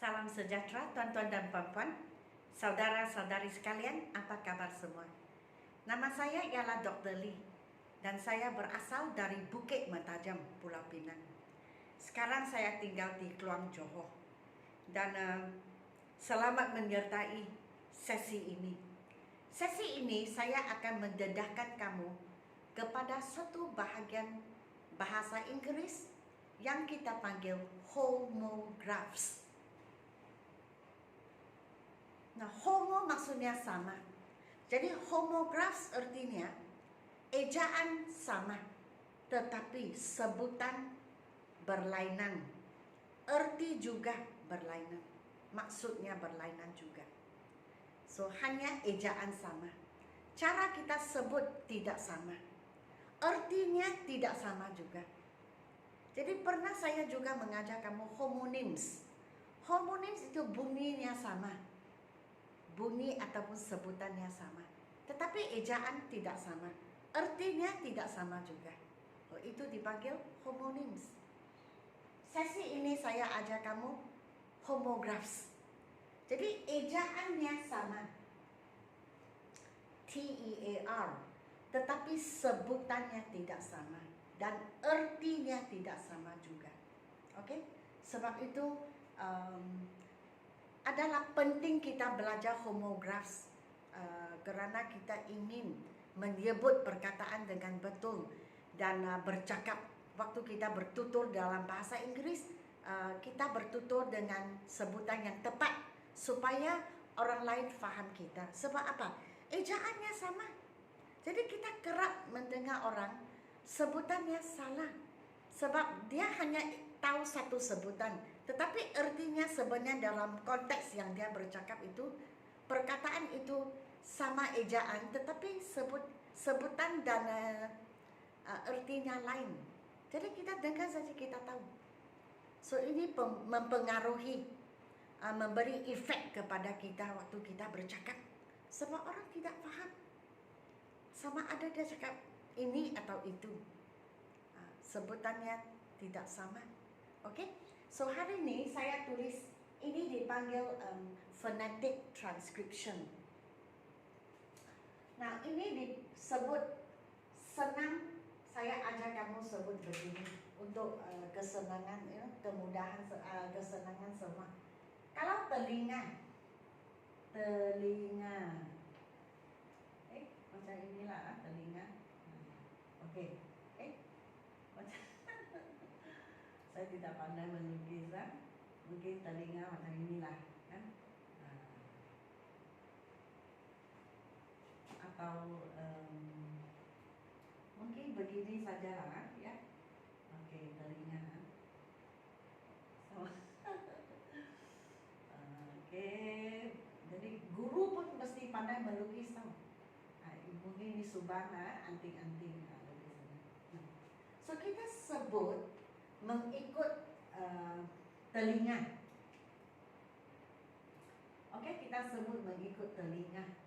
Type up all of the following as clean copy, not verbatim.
Salam sejahtera tuan-tuan dan puan-puan, saudara-saudari sekalian, apa kabar semua? Nama saya ialah Dr. Lee dan saya berasal dari Bukit Mentajam, Pulau Pinang. Sekarang saya tinggal di Kluang Johor dan selamat menyertai sesi ini. Sesi ini saya akan mendedahkan kamu kepada satu bahagian bahasa Inggeris yang kita panggil homographs. Nah, homo maksudnya sama. Jadi homographs artinya ejaan sama, tetapi sebutan berlainan. Erti juga berlainan. Maksudnya berlainan juga. So, hanya ejaan sama. Cara kita sebut tidak sama. Artinya tidak sama juga. Jadi pernah saya juga mengajar kamu homonyms. Homonyms itu bunyinya sama. Bunyi ataupun sebutannya sama, tetapi ejaan tidak sama, artinya tidak sama juga. Itu dipanggil homonyms. Sesi ini saya ajar kamu homographs. Jadi ejaannya sama, TEAR, tetapi sebutannya tidak sama dan artinya tidak sama juga. Oke? Sebab itu adalah penting kita belajar homographs kerana kita ingin menyebut perkataan dengan betul dan bercakap. Waktu kita bertutur dalam bahasa Inggeris, kita bertutur dengan sebutan yang tepat supaya orang lain faham kita. Sebab apa? Ejaannya sama. Jadi kita kerap mendengar orang sebutannya salah sebab dia hanya tahu satu sebutan, tetapi artinya sebenarnya dalam konteks yang dia bercakap itu, perkataan itu sama ejaan, tetapi sebutan dan artinya lain. Jadi kita dengar saja kita tahu. So ini mempengaruhi, memberi efek kepada kita waktu kita bercakap. Sebab orang tidak faham sama ada dia cakap ini atau itu. Sebutannya tidak sama. Okey, so hari ini saya tulis ini dipanggil phonetic transcription. Nah, ini disebut senang, saya ajar kamu sebut begini untuk kesenangan, kemudahan, kesenangan semua. Kalau telinga, macam inilah telinga. Okey, macam saya tidak pandai melukis, mungkin telinga macam inilah, kan? Atau mungkin begini sajalah, ya. Okey, telinga. So, okey, jadi guru pun mesti pandai melukis, tahu? Mungkin ini subang, anting-anting. So kita sebut mengikut telinga. Okey, kita sebut mengikut telinga.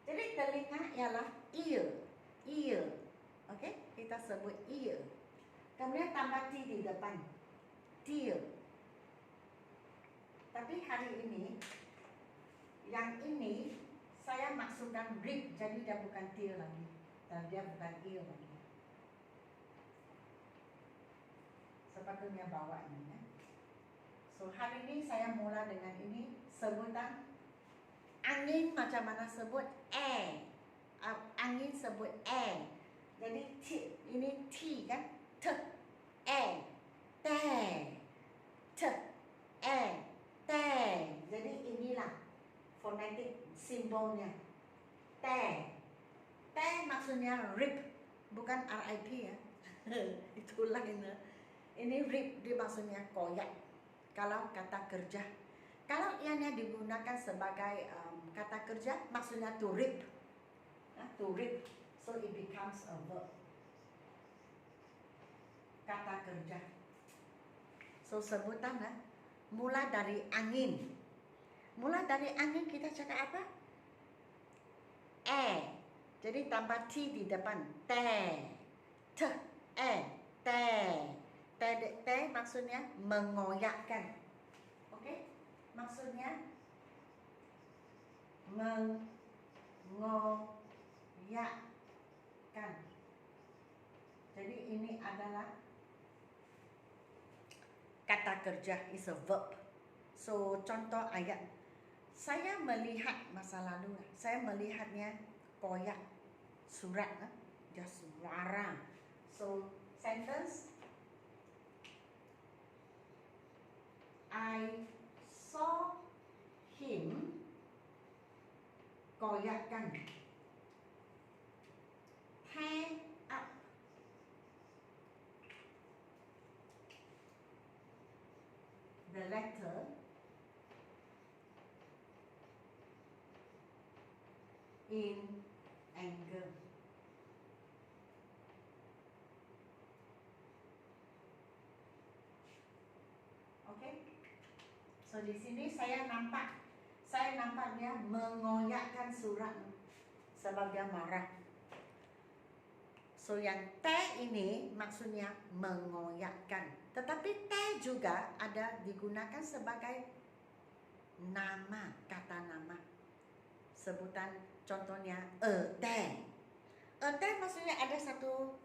Jadi telinga ialah ear. Okey, kita sebut ear. Kemudian tambah T di depan, tear. Tapi hari ini, yang ini saya maksudkan rib, jadi dia bukan tear lagi, dan dia bukan ear lagi. Sepatutnya bawa ini, ya. So hari ini saya mula dengan ini sebutan angin. Macam mana sebut air? Angin sebut air. Jadi T, ini T kan? T, air, te, T, air, te. Jadi inilah fonetik simbolnya. Te, te maksudnya rib, bukan RIP, ya. Itulah ini. Ini rib, dia maksudnya koyak. Kalau kata kerja, kalau ianya digunakan sebagai kata kerja, maksudnya to rip, to rip, so it becomes a verb. Kata kerja. So sebutan, mula dari angin. Mula dari angin kita cakap apa? Air. Jadi tambah T di depan, te, t, te. Te maksudnya mengoyakkan. Okey? maksudnya mengoyakkan. Jadi ini adalah kata kerja, is a verb. So contoh ayat, saya melihat masa lalu, saya melihatnya koyak surat, dia suara. So sentence, I saw him koyakkan, tear up the letter in anger. Okay? So di sini saya nampaknya mengoyakkan surat sebab dia marah. So yang te ini maksudnya mengoyakkan. Tetapi te juga ada digunakan sebagai nama, kata nama. Sebutan contohnya te. Te maksudnya ada satu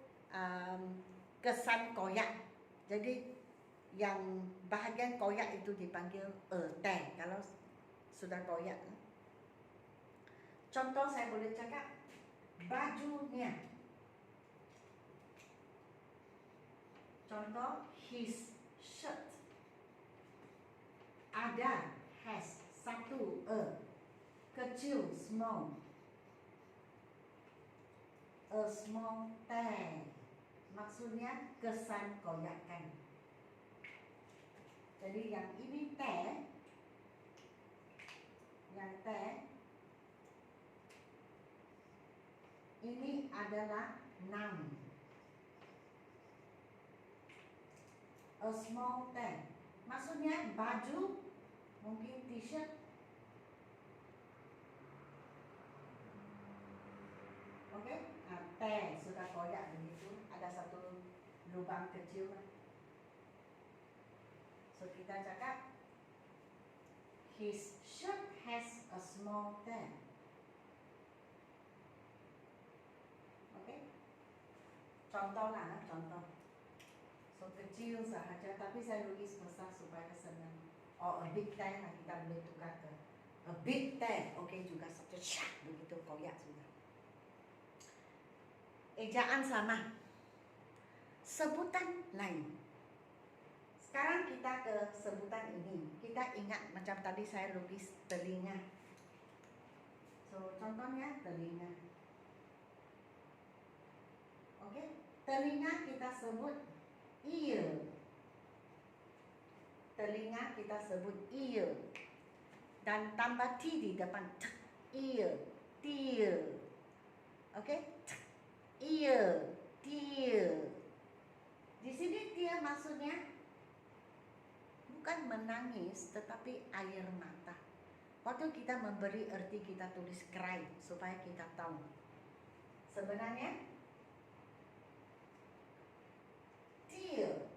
kesan koyak. Jadi yang bahagian koyak itu dipanggil te kalau sudah koyak. Contoh saya boleh cakap bajunya. Contoh his shirt. Ada, has, satu, kecil, small. A small te. Maksudnya kesan koyakan. Jadi yang ini te, yang te ini adalah noun. A small te, maksudnya baju, mungkin t-shirt. Oke, te sudah koyak begitu, ada satu lubang kecil. So kita cakap his shirt has a small tear. Oke, contoh lah, contoh. So kecil sahaja, tapi saya tulis besar supaya senang. Oh, a big tear lah, kita boleh tukar ke a big tear. Oke, juga satu syak begitu koyak sudah. Ejaan sama, sebutan lain. Sekarang kita ke sebutan ini. Kita ingat macam tadi saya lukis telinga. So contohnya telinga. Oke, telinga kita sebut ear. Telinga kita sebut ear. Dan tambah t di depan, ear, tear. Oke, ear, tear. Di sini tear maksudnya bukan menangis, tetapi air mata. Waktu kita memberi erti, kita tulis cry supaya kita tahu. Sebenarnya tear,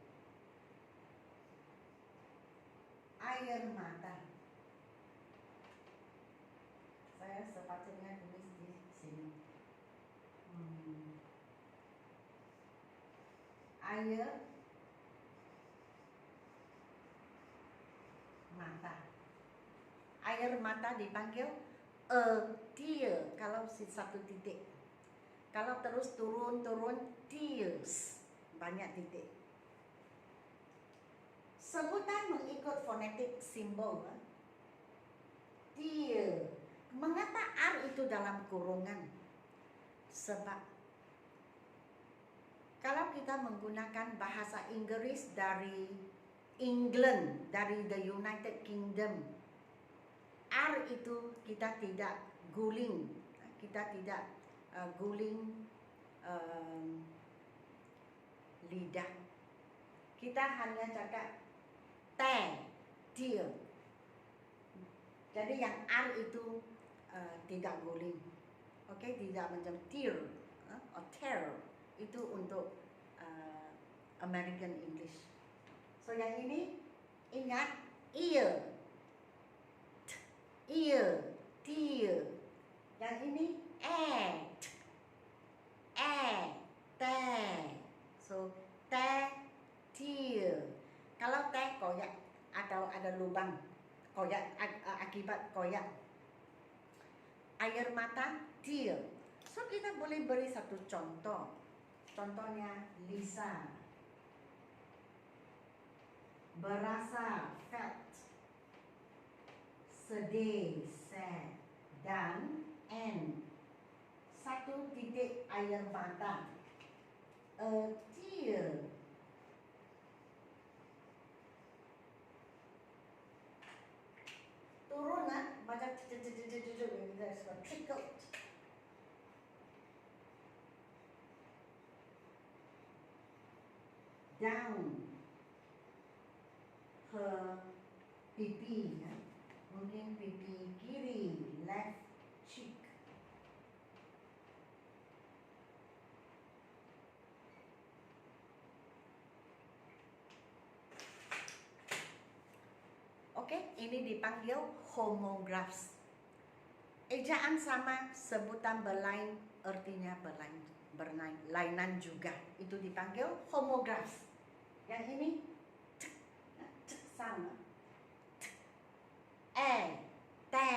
air mata. Saya sepatutnya tulis di sini. Air mata. Air mata dipanggil a tear kalau satu titik. Kalau terus turun tears, banyak titik. Sebutan mengikut fonetik simbol. Tear. Mengapa R itu dalam kurungan? Sebab kalau kita menggunakan bahasa Inggris dari England, dari the United Kingdom, R itu kita tidak guling, kita tidak guling lidah. Kita hanya cakap tear. Jadi yang R itu tidak guling. Oke, tidak macam tear atau tear. Itu untuk American English. So yang ini ingat ear. ear, tear. Yang ini te. So tear. Kalau te koyak atau ada lubang koyak akibat koyak air mata, tear. So kita boleh beri satu contoh. Contohnya Lisa. Berasa, felt. Sedih, sad. Dan satu titik air mata, a tear. Turun macam trickled. Down her pipi, mungkin pipi kiri, left cheek. Oke, ini dipanggil homographs. Ejaan sama, sebutan berlain, artinya berlainan juga. Itu dipanggil homographs. Yang ini sama. Te.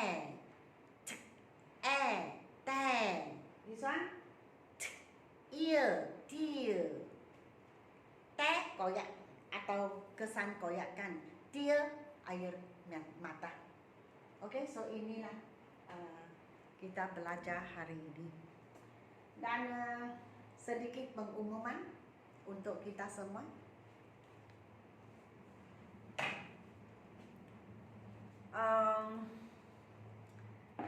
This one ear, tear. Te koyak atau kesan koyakan. Tear air mata. Oke, so inilah kita belajar hari ini. Dan sedikit pengumuman untuk kita semua.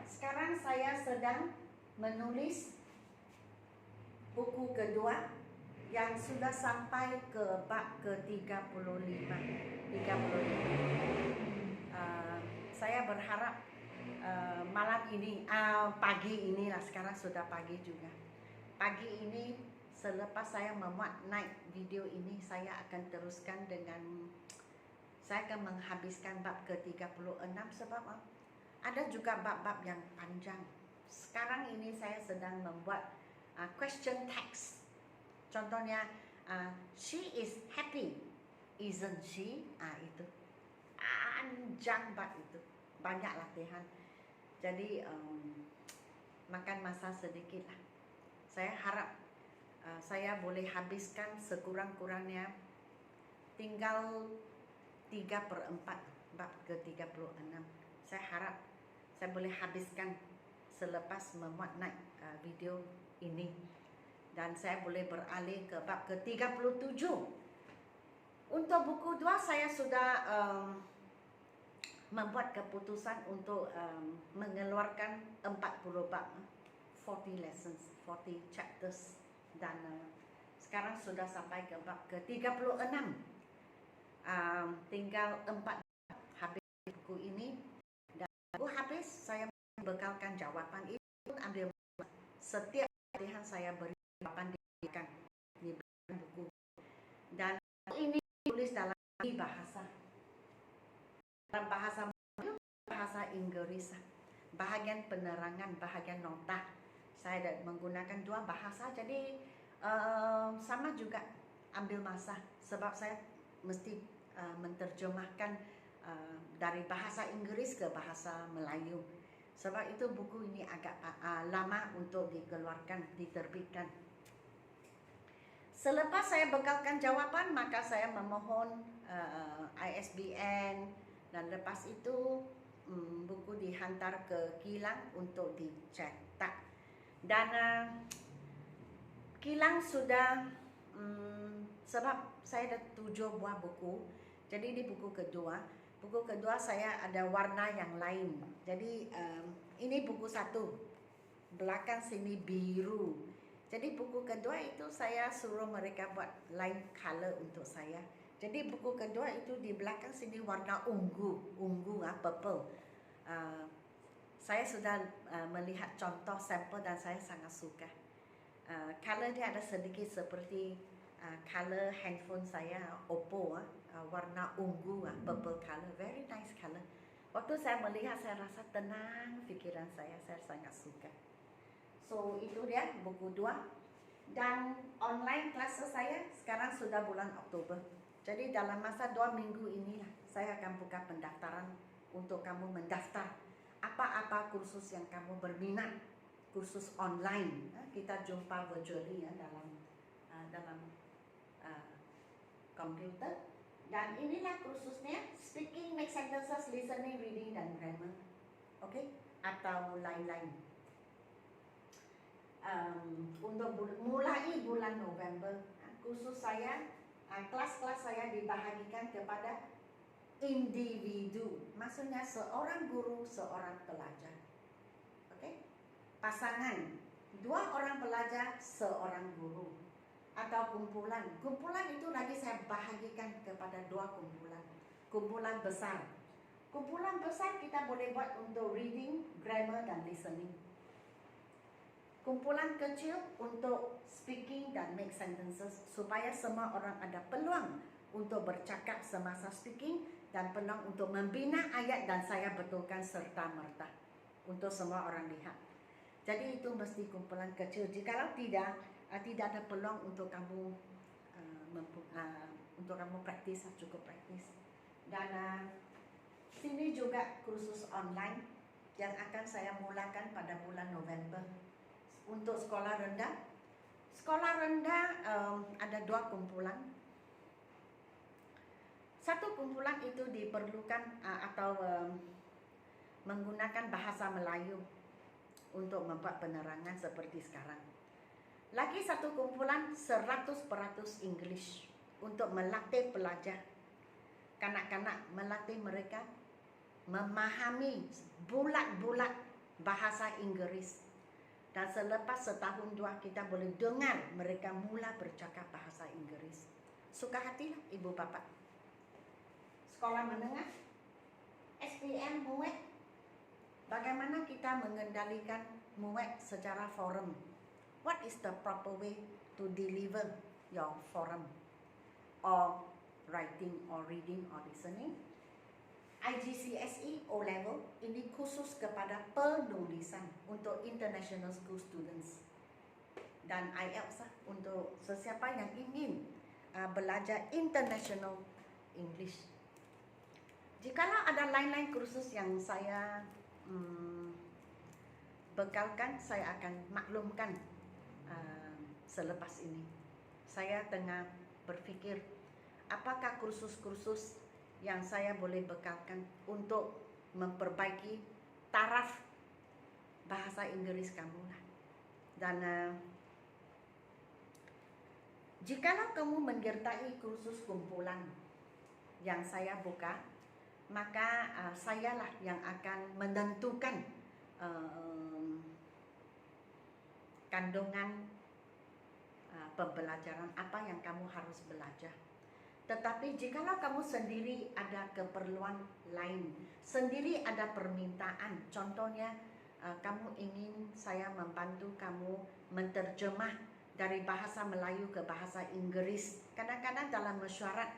Sekarang saya sedang menulis buku kedua yang sudah sampai ke bab ke-35. Saya berharap malam ini, pagi inilah, sekarang sudah pagi juga. Pagi ini selepas saya memuat naik video ini, saya akan teruskan dengan, saya akan menghabiskan bab ke-36 sebab ada juga bab-bab yang panjang. Sekarang ini saya sedang membuat question text. Contohnya, she is happy, isn't she? Itu panjang bab itu, banyak latihan. Jadi makan masa sedikit lah. Saya harap saya boleh habiskan sekurang-kurangnya tinggal 3/4 bab ke-36. Saya harap saya boleh habiskan selepas memuat naik video ini. Dan saya boleh beralih ke bab ke-37. Untuk buku 2 saya sudah membuat keputusan untuk mengeluarkan 40 bab, 40 lessons, 40 chapters. Dan sekarang sudah sampai ke bab ke-36. Tinggal 4 habis buku ini. Dan buku habis, saya bekalkan jawaban itu pun ambil setiap latihan saya beri jawaban di buku. Dan ini tulis dalam bahasa Melayu, bahasa Inggris, bahagian penerangan, bahagian nota. Saya menggunakan 2 bahasa, jadi sama juga ambil masa sebab saya mesti menterjemahkan dari bahasa Inggris ke bahasa Melayu. Sebab itu buku ini agak lama untuk dikeluarkan, diterbitkan. Selepas saya bekalkan jawaban, maka saya memohon ISBN, dan lepas itu buku dihantar ke kilang untuk dicetak. Dan kilang sudah, sebab saya ada 7 buah buku, jadi di buku kedua saya ada warna yang lain. Jadi ini buku 1, belakang sini biru. Jadi buku kedua itu saya suruh mereka buat lain color untuk saya. Jadi buku kedua itu di belakang sini warna ungu, purple. Saya sudah melihat contoh sampel dan saya sangat suka. Color dia ada sedikit seperti color handphone saya, Oppo, warna ungu, purple color, very nice color. Waktu saya melihat, saya rasa tenang pikiran saya sangat suka. So itu dia buku 2. Dan online kelas saya sekarang sudah bulan Oktober. Jadi dalam masa 2 minggu inilah saya akan buka pendaftaran untuk kamu mendaftar apa-apa kursus yang kamu berminat, kursus online. Kita jumpa virtually ya dalam komputer. Dan inilah kursusnya, speaking, make sentences, listening, reading, dan grammar. Oke? Atau lain-lain. Untuk mulai bulan November, kursus saya, kelas-kelas saya dibahagikan kepada individu. Maksudnya seorang guru, seorang pelajar. Oke? Pasangan, 2 orang pelajar, seorang guru. Atau kumpulan. Kumpulan itu lagi saya bahagikan kepada 2 kumpulan. Kumpulan besar. Kumpulan besar kita boleh buat untuk reading, grammar, dan listening. Kumpulan kecil untuk speaking dan make sentences, supaya semua orang ada peluang untuk bercakap semasa speaking dan peluang untuk membina ayat dan saya betulkan serta-merta untuk semua orang lihat. Jadi itu mesti kumpulan kecil. Jikalau tidak ada peluang untuk kamu praktis, cukup praktis. Dan sini juga kursus online yang akan saya mulakan pada bulan November untuk sekolah rendah. Sekolah rendah ada 2 kumpulan. Satu kumpulan itu diperlukan atau menggunakan bahasa Melayu untuk membuat penerangan seperti sekarang. Lagi satu kumpulan 100% English untuk melatih pelajar, kanak-kanak, melatih mereka memahami bulat-bulat bahasa Inggris. Dan selepas setahun 2 kita boleh dengar mereka mula bercakap bahasa Inggris. Suka hatilah ibu bapa. Sekolah menengah, SPM, MUET, bagaimana kita mengendalikan MUET secara forum? What is the proper way to deliver your forum or writing or reading or listening? IGCSE O level ini khusus kepada penulisan untuk international school students, dan IELTS untuk sesiapa yang ingin belajar international English. Jikalau ada lain-lain kursus yang saya bekalkan, saya akan maklumkan selepas ini. Saya tengah berfikir apakah kursus-kursus yang saya boleh bekalkan untuk memperbaiki taraf bahasa Inggris kamu lah. Dan jikalau kamu menyertai kursus kumpulan yang saya buka, maka sayalah yang akan menentukan kandungan pembelajaran apa yang kamu harus belajar. Tetapi jikalau kamu sendiri ada keperluan lain, sendiri ada permintaan, contohnya kamu ingin saya membantu kamu menterjemah dari bahasa Melayu ke bahasa Inggris. Kadang-kadang dalam mesyuarat,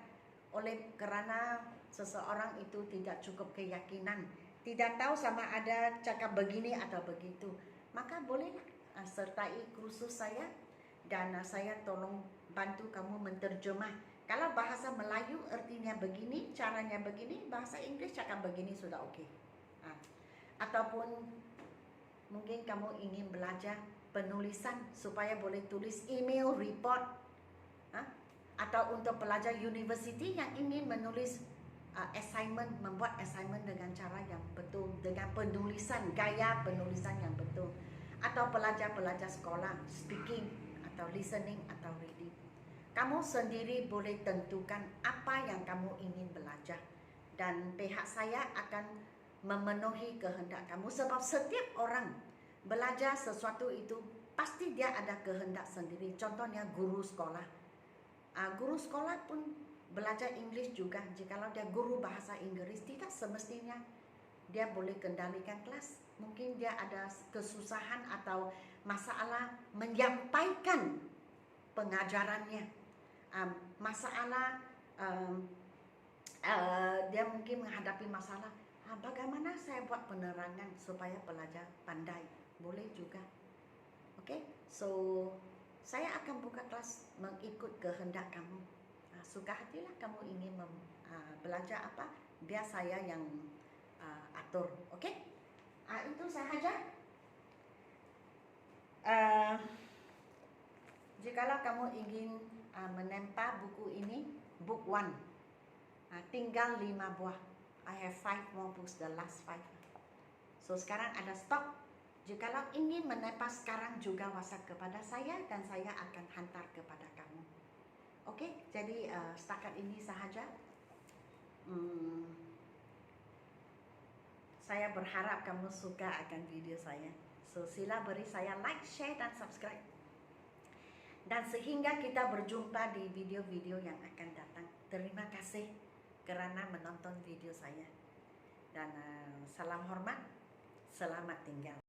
oleh kerana seseorang itu tidak cukup keyakinan, tidak tahu sama ada cakap begini atau begitu, maka boleh sertai kursus saya dan saya tolong bantu kamu menterjemah. Kalau bahasa Melayu artinya begini, caranya begini, bahasa Inggris cakap begini sudah okey. Ataupun mungkin kamu ingin belajar penulisan supaya boleh tulis email, report, atau untuk pelajar universiti yang ingin menulis assignment, membuat assignment dengan cara yang betul, dengan penulisan, gaya penulisan yang betul. Atau pelajar-pelajar sekolah, speaking atau listening atau reading. Kamu sendiri boleh tentukan apa yang kamu ingin belajar, dan pihak saya akan memenuhi kehendak kamu. Sebab setiap orang belajar sesuatu itu pasti dia ada kehendak sendiri. Contohnya guru sekolah. Guru sekolah pun belajar English juga. Jikalau dia guru bahasa Inggris, tidak semestinya dia boleh kendalikan kelas. Mungkin dia ada kesusahan atau masalah menyampaikan pengajarannya. Masalah dia mungkin menghadapi masalah bagaimana saya buat penerangan supaya pelajar pandai? Boleh juga. Oke, so saya akan buka kelas mengikut kehendak kamu. Suka hatilah kamu ingin belajar apa, biar saya yang atur. Oke, itu sahaja. Jikalau kamu ingin menempa buku ini, book 1, tinggal 5 buah. I have 5 more books, the last 5. So sekarang ada stok. Jikalau ingin menempa sekarang juga WhatsApp kepada saya dan saya akan hantar kepada kamu. Oke, jadi setakat ini sahaja. Saya berharap kamu suka akan video saya. So sila beri saya like, share dan subscribe. Dan sehingga kita berjumpa di video-video yang akan datang. Terima kasih kerana menonton video saya. Dan salam hormat, selamat tinggal.